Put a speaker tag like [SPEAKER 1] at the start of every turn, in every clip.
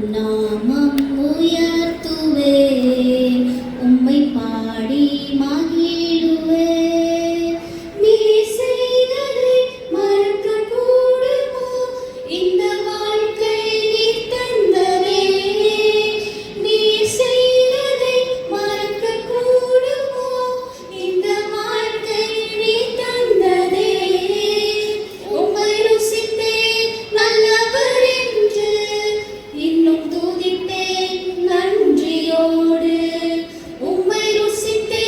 [SPEAKER 1] நாமம் உயர்த்துவே, உம்மை பாடி மகிழுவே. நீ செய்ததை மறக்க கூடுமோ, இந்த வாழ்க்கை நீ தந்ததே. நீ செய்ததை மறக்க கூடுமோ, இந்த வாழ்க்கை நீ தந்ததே. உம்மை ருசித்தே நல்லவர் என்று இன்னும் துதிப்பேன் நன்றியோடு. உம்மை ருசித்தே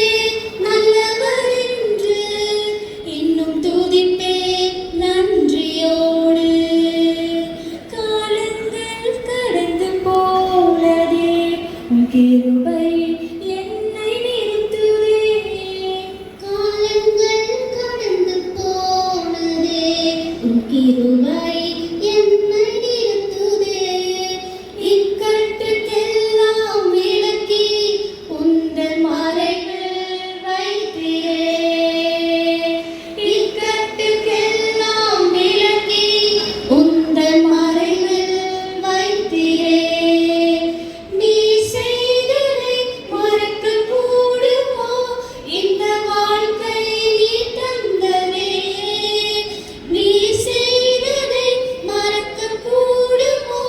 [SPEAKER 1] நல்லவர் என்று இன்னும் துதிப்பேன் நன்றியோடு. காலங்கள் கடந்து போனதே, உம் கிருபை என்னை நிறுத்துதே. காலங்கள் கடந்து போனதே, உம் கிருபை என்னை நிறுத்துதே. இக்கட்டுக்கெல்லாம் விலக்கி உந்தன் மறைவில் வைத்தீரே. இக்கட்டுக்கெல்லாம் விலக்கி உந்தன் மறைவில் வைத்தீரே. நீ செய்ததை மறக்க கூடுமோ, இந்த வாழ்க்கை நீ தந்ததே. நீ செய்ததை மறக்க கூடுமோ,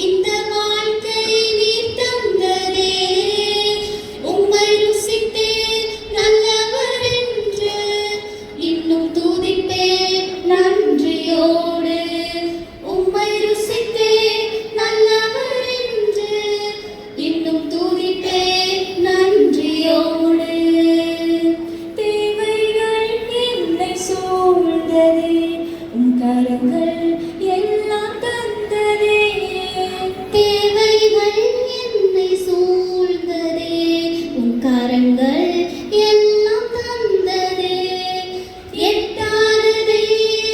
[SPEAKER 1] இந்த வாழ்க்கை நீ தந்ததே. உம்மை ருசித்தே நல்லவர் என்று இன்னும் துதிப்பேன் நன்றியோடு. உம்மை ருசித்தே நல்லவர் என்று இன்னும் துதிப்பேன் நன்றியோடு. தேவைகள் என்னை சூழ்ந்ததே, உம் கரங்கள் எல்லாம் தந்ததே. தேவைகள் என்னை சூழ்ந்ததே, உம் கரங்கள் எல்லாம் தந்ததே. எட்டாததை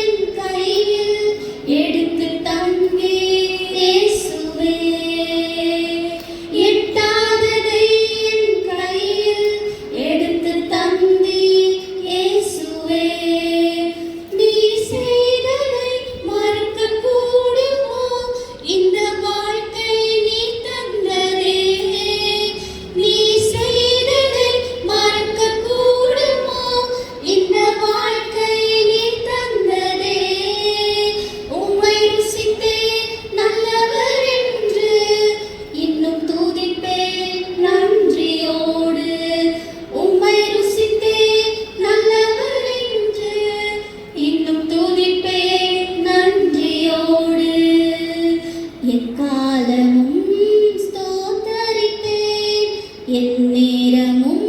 [SPEAKER 1] என் கையில் எடுத்து தந்தீர் இயேசுவே. எட்டாததை என் கையில் எடுத்து தந்தீர் இயேசுவே. நீ செய்ததை மறக்க கூடுமோ, இந்த வாழ்க்கை நீ தந்ததே. நீ செய்ததை மறக்க கூடுமோ, இந்த வாழ்க்கை நீ தந்ததே. உம்மை ருசித்தே நல்லவர் என்று இன்னும் துதிப்பேன் நன்றியோடு. உம்மை ருசித்தே நல்லவர் என்று இன்னும் துதிப்பேன் நன்றியோடு. எக்காலமும் ஸ்தோத்தரிப்பேன், எந்நேரமும்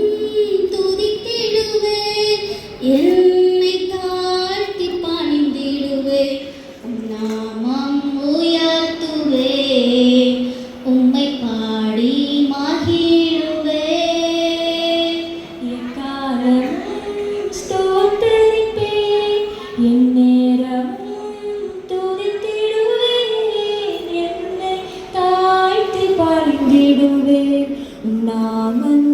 [SPEAKER 1] துதித்திடுவேன். என்னை தாழ்த்தி பணிந்திடுவேன், உம் நாமம் உயர்த்துவேன், உம்மை பாடி மகிழுவேன். எக்காலமும் ஸ்தோத்தரிப்பேன், எந்நேரமும் துதித்திடுவேன். என்னை தாழ்த்தி பணிந்திடுவேன், உம் நாமம்